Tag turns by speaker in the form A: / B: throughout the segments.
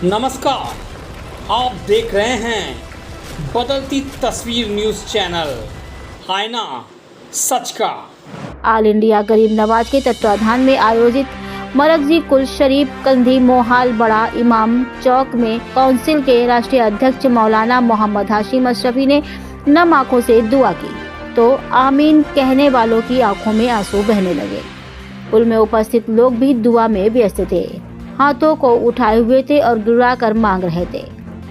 A: नमस्कार, आप देख रहे हैं बदलती तस्वीर न्यूज़ चैनल, आईना सच का।
B: ऑल इंडिया गरीब नवाज के तत्वाधान में आयोजित मरकजी कुल शरीफ कंधी मोहाल बड़ा इमाम चौक में काउंसिल के राष्ट्रीय अध्यक्ष मौलाना मोहम्मद हाशिम अशरफी ने नम आंखों से दुआ की तो आमीन कहने वालों की आंखों में आंसू बहने लगे। कुल में उपस्थित लोग भी दुआ में व्यस्त थे, हाथों को उठाए हुए थे और गिरा कर मांग रहे थे।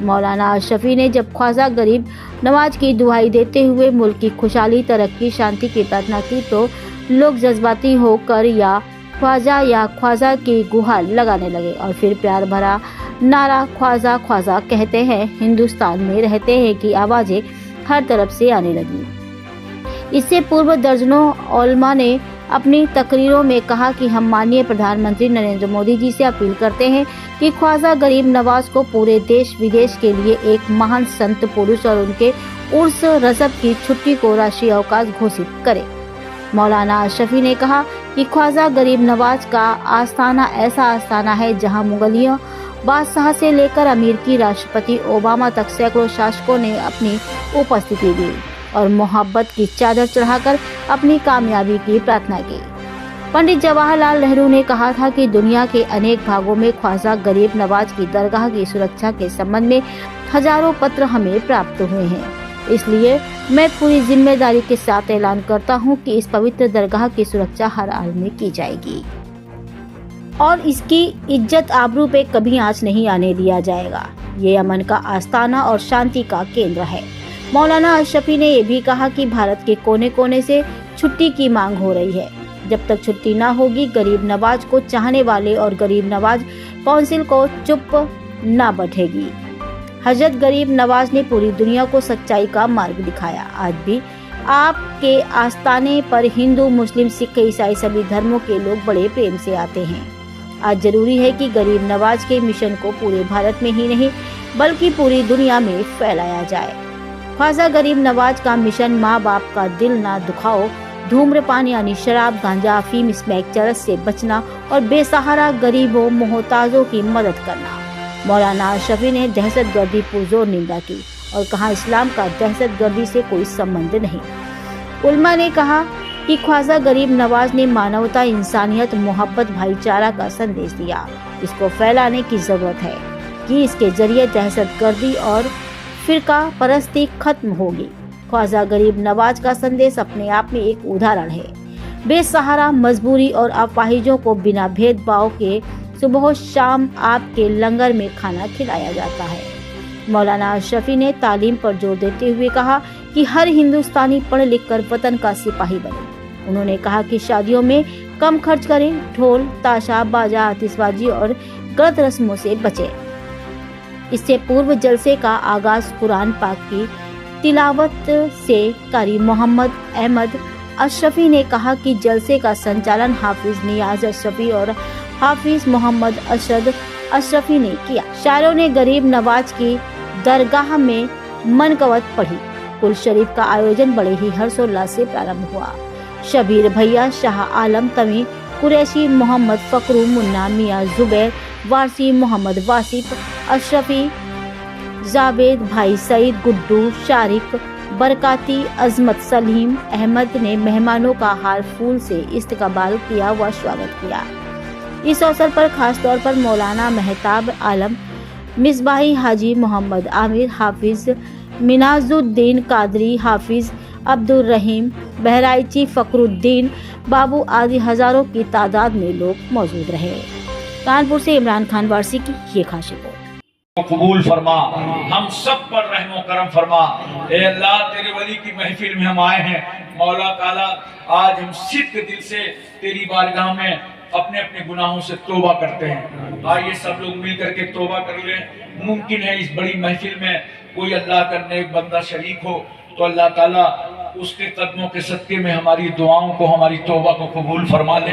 B: मौलाना अशरफी ने जब ख्वाजा गरीब नवाज की दुआई देते हुए मुल्क की खुशहाली, तरक्की, शांति की प्रार्थना की तो लोग जज्बाती होकर या ख्वाजा की गुहार लगाने लगे और फिर प्यार भरा नारा ख्वाजा ख्वाजा कहते हैं हिंदुस्तान में रहते हैं की आवाजें हर तरफ से आने लगी। इससे पूर्व दर्जनों उलमा ने अपनी तकरीरों में कहा कि हम माननीय प्रधानमंत्री नरेंद्र मोदी जी से अपील करते हैं कि ख्वाजा गरीब नवाज को पूरे देश विदेश के लिए एक महान संत पुरुष और उनके उर्स रजब की छुट्टी को राष्ट्रीय अवकाश घोषित करें। मौलाना अशरफी ने कहा कि ख्वाजा गरीब नवाज का आस्थाना ऐसा आस्थाना है जहां मुगलियों बादशाह से लेकर अमेरिकी राष्ट्रपति ओबामा तक सैकड़ों शासकों ने अपनी उपस्थिति दी और मोहब्बत की चादर चढ़ाकर अपनी कामयाबी की प्रार्थना की। पंडित जवाहरलाल नेहरू ने कहा था कि दुनिया के अनेक भागों में ख्वाजा गरीब नवाज की दरगाह की सुरक्षा के संबंध में हजारों पत्र हमें प्राप्त हुए हैं। इसलिए मैं पूरी जिम्मेदारी के साथ ऐलान करता हूं कि इस पवित्र दरगाह की सुरक्षा हर हाल में की जाएगी और इसकी इज्जत आबरू पे कभी आंच नहीं आने दिया जाएगा। ये अमन का आस्थाना और शांति का केंद्र है। मौलाना अशरफी ने यह भी कहा कि भारत के कोने कोने से छुट्टी की मांग हो रही है। जब तक छुट्टी ना होगी, गरीब नवाज को चाहने वाले और गरीब नवाज काउंसिल को चुप ना बैठेगी। हजरत गरीब नवाज ने पूरी दुनिया को सच्चाई का मार्ग दिखाया। आज भी आपके आस्थाने पर हिंदू, मुस्लिम, सिख, ईसाई सभी धर्मों के लोग बड़े प्रेम से आते हैं। आज जरूरी है कि गरीब नवाज के मिशन को पूरे भारत में ही नहीं बल्कि पूरी दुनिया में फैलाया जाए। ख्वाजा गरीब नवाज का मिशन माँ बाप का दिल ना दुखाओ, धूम्रपान यानी शराब, गांजा, अफीम, स्मैक, चरस से बचना और बेसहारा गरीबों, मोहताजों की मदद करना। मौलाना अशरफी ने दहशतगर्दी पुरजोर निंदा की और कहा इस्लाम का दहशतगर्दी से कोई संबंध नहीं। उलमा ने कहा कि ख्वाजा गरीब नवाज ने मानवता, इंसानियत, मोहब्बत, भाईचारा का संदेश दिया। इसको फैलाने की जरूरत है कि इसके जरिए दहशतगर्दी और फिरका परस्ती खत्म होगी। ख्वाजा गरीब नवाज का संदेश अपने आप में एक उदाहरण है। बेसहारा, मजबूरी और अपाहिजों को बिना भेदभाव के सुबह शाम आपके लंगर में खाना खिलाया जाता है। मौलाना अशरफी ने तालीम पर जोर देते हुए कहा कि हर हिंदुस्तानी पढ़ लिख कर वतन का सिपाही बने। उन्होंने कहा कि शादियों में कम खर्च करें, ढोल, ताशा, बाजा, आतिशबाजी और गलत रस्मों से बचें। इससे पूर्व जलसे का आगाज कुरान पाक की तिलावत से कारी मोहम्मद अहमद अशरफी ने कहा कि जलसे का संचालन हाफिज नियाज अशरफी और हाफिज मोहम्मद अशरद अशरफी ने किया। शायरों ने गरीब नवाज की दरगाह में मनकवत पढ़ी। कुल शरीफ का आयोजन बड़े ही हर्षोल्लास से प्रारंभ हुआ। शबीर भैया, शाह आलम, तमी कुरैशी, मोहम्मद फकरू, मुन्ना, मियाँ जुबैर, वारसी, मोहम्मद वासिफ, अशरफी, जावेद, भाई सईद, गुड्डू, शारिक, बरकाती, अजमत, सलीम अहमद ने मेहमानों का हार फूल से इस्तकबाल किया व स्वागत किया। इस अवसर पर खास तौर पर मौलाना मेहताब आलम, मिसबाही, हाजी मोहम्मद आमिर, हाफिज मिनाजुद्दीन कादरी, हाफिज अब्दुल रहीम, बहराइची, फकरुद्दीन बाबू आदि हजारों की तादाद में लोग मौजूद रहे। कानपुर से इमरान खान वारसी की ये खास रिपोर्ट।
C: कबूल फरमा, हम सब पर रहमो करम फरमा। ए अल्लाह, तेरे वली की महफिल में हम आए हैं। मौला ताला, आज हम सिद्ध दिल से तेरी बारगाह में अपने अपने गुनाहों से तौबा करते हैं। आइए सब लोग मिल करके तौबा कर लें। मुमकिन है इस बड़ी महफिल में कोई अल्लाह का नेक बंदा शरीक हो तो अल्लाह ताला उसके कदमों के सदके में हमारी दुआओं को, हमारी तौबा को कबूल फरमा ले।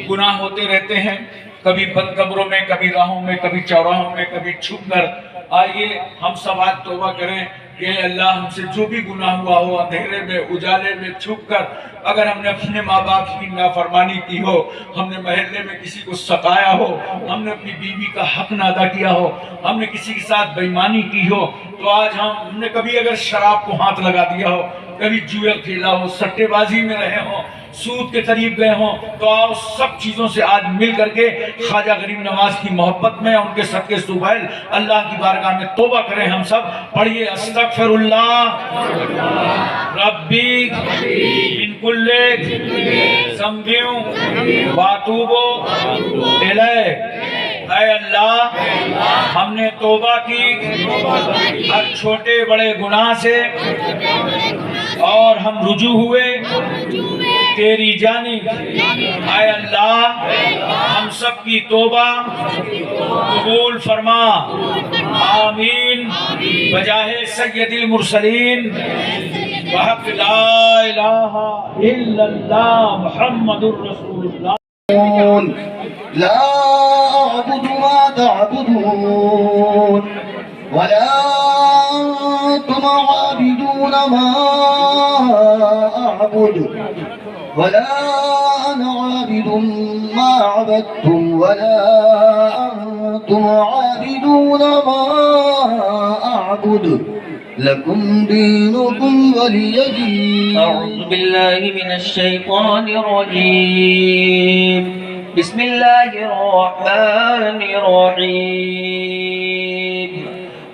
C: गुनाह होते रहते हैं, कभी बंद कब्रों में, कभी राहों में, कभी चौराहों में, कभी छुप कर। आइए हम सब आज तौबा करें। कि अल्लाह हमसे जो भी गुनाह हुआ हो, अंधेरे में उजाले में छुप कर, अगर हमने अपने माँ बाप की नाफरमानी की हो, हमने मोहल्ले में किसी को सताया हो, हमने अपनी बीवी का हक ना अदा किया हो, हमने किसी के साथ बेईमानी की हो, तो आज हमने कभी अगर शराब को हाथ लगा दिया हो, कभी जुए खेला हो, सट्टेबाजी में रहे हो, सूद के करीब गए हों, तो आओ सब चीजों से आज मिल करके ख्वाजा गरीब नवाज की मोहब्बत में, उनके सदके सुबैल अल्लाह की बारगाह में तौबा करें। हम सब पढ़िए अस्तगफिरुल्लाह रब्बी मिन कुल्ली ज़ंबिन व अतूबु इलैह। ऐ अल्लाह, हमने तौबा की हर छोटे बड़े गुनाह से और हम रुजू हुए तेरी जानिब। ऐ अल्लाह, हम सब की तौबा कबूल फरमा। आमीन। बजाहे सय्यदिल मुरसलीन वहक़ ला इलाहा इल्लल्लाह मुहम्मदुर रसूलुल्लाह।
D: ला अअबुदु मा तअबुदून वला अंतुम आबिदून मा अअबुदु वला अना आबिदुम मा अबदतुम वला अंतुम आबिदून मा अअबुदु लकुम दीनुकुम वलिय दीन।
E: अऊज़ु बिल्लाहि मिनश शैतानिर रजीम। बिस्मिल्लाहिर रहमानिर रहीम।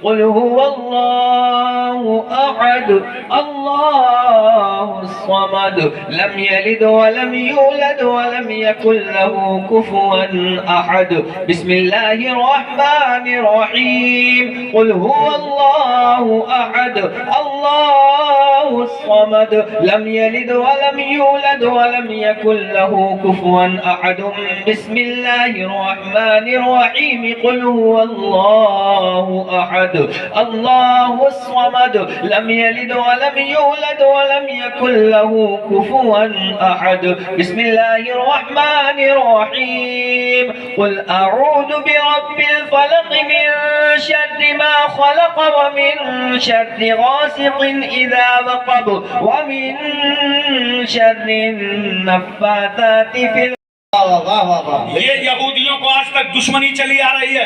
E: क़ुल हुवल्लाहु अहद अल्लाहुस समद लम यलिद वलम यूलद वलम यकुल लहू कुफुवन अहद। बिस्मिल्लाहिर रहमानिर रहीम। क़ुल हुवल्लाहु अहद अल्लाहुस समद लम यलिद वलम यूलद वलम यकुल लहू कुफुवन अहद। बिस्मिल्लाहिर रहमानिर रहीम। क़ुल हुवल्लाहु अहद अल्लाहुस समद लम यलिद वलम यूलद वलम यकुल लहू कुफुवन अहद। बिस्मिल्लाहिर रहमानिर रहीम। क़ुल अऊज़ु बिरब्बिल फलक़ मिन शर्रि मा ख़लक़ व मिन शर्रि गासिक़िन इज़ा वक़ब व मिन शर्रि नफ़्फ़ाताति फिल।
C: ये यहूदियों को आज तक दुश्मनी चली आ रही है,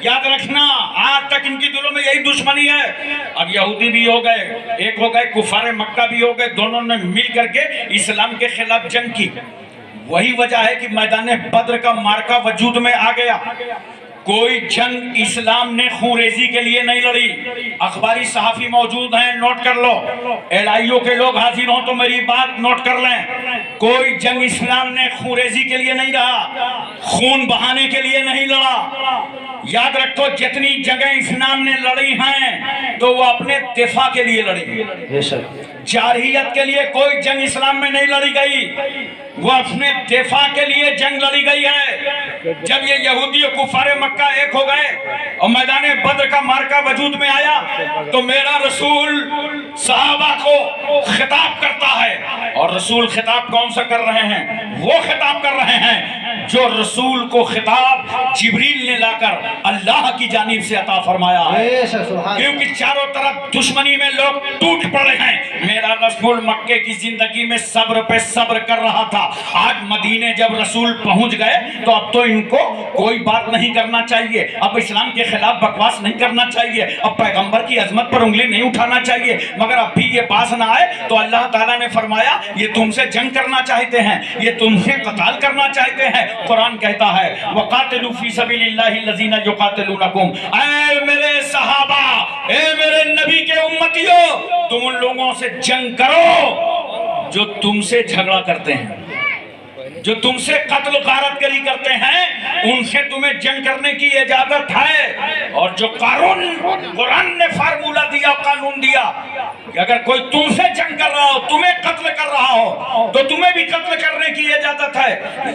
C: याद रखना। आज तक इनकी दिलों में यही दुश्मनी है। अब यहूदी भी हो गए, एक हो गए कुफारे मक्का भी हो गए, दोनों ने मिल करके इस्लाम के खिलाफ जंग की। वही वजह है कि मैदान बद्र का मार्का वजूद में आ गया। कोई जंग इस्लाम ने खूरेजी के लिए नहीं लड़ी। अखबारी सहाफी मौजूद हैं, नोट कर लो। एलआईओ के लोग हाजिर हों तो मेरी बात नोट कर लें। कोई जंग इस्लाम ने खूरेजी के लिए नहीं लड़ा, खून बहाने के लिए नहीं लड़ा। याद रखो, जितनी जगह इस्लाम ने लड़ी हैं तो वो अपने दिफा के लिए लड़ी। जारहियत के लिए कोई जंग इस्लाम में नहीं लड़ी गई, वो अपने दिफा के लिए जंग लड़ी गई है। जब ये यहूदी और कुफारे मक्का एक हो गए और मैदान बद्र का मार्का वजूद में आया तो मेरा रसूल सहाबा को खिताब करता है। और रसूल खिताब कौन सा कर रहे हैं? वो खिताब कर रहे हैं जो रसूल को खिताब जिब्रील ने लाकर अल्लाह की जानिब से अता फरमाया है। क्योंकि चारों तरफ दुश्मनी में लोग टूट पड़े हैं। मेरा रसूल मक्के की जिंदगी में सब्र पे सब्र कर रहा था। आज मदीने जब रसूल पहुंच गए तो अब तो इनको कोई बात नहीं करना चाहिए, अब इस्लाम के खिलाफ बकवास नहीं करना चाहिए, अब पैगंबर की अजमत पर उंगली नहीं उठाना चाहिए। मगर अब भी ये पास ना आए तो अल्लाह ताला ने फरमाया ये तुमसे जंग करना चाहते हैं, ये तुमसे कताल करना चाहते हैं। कुरान कहता है वक़ातिलू फी सबीलिल्लाहि लज़ीना युक़ातिलूनकुम। ऐ मेरे सहाबा, ऐ मेरे नबी के उम्मतियों, तुम उन लोगों से जंग करो जो तुमसे झगड़ा करते हैं, जो तुमसे कत्ल गारतगरी करते हैं, उनसे तुम्हें जंग करने की इजाजत है। और जो कुरान ने फार्मूला दिया, कानून दिया कि अगर कोई तुमसे जंग कर रहा हो, तुम्हें कत्ल कर रहा हो, तो तुम्हें भी कत्ल करने की इजाजत है।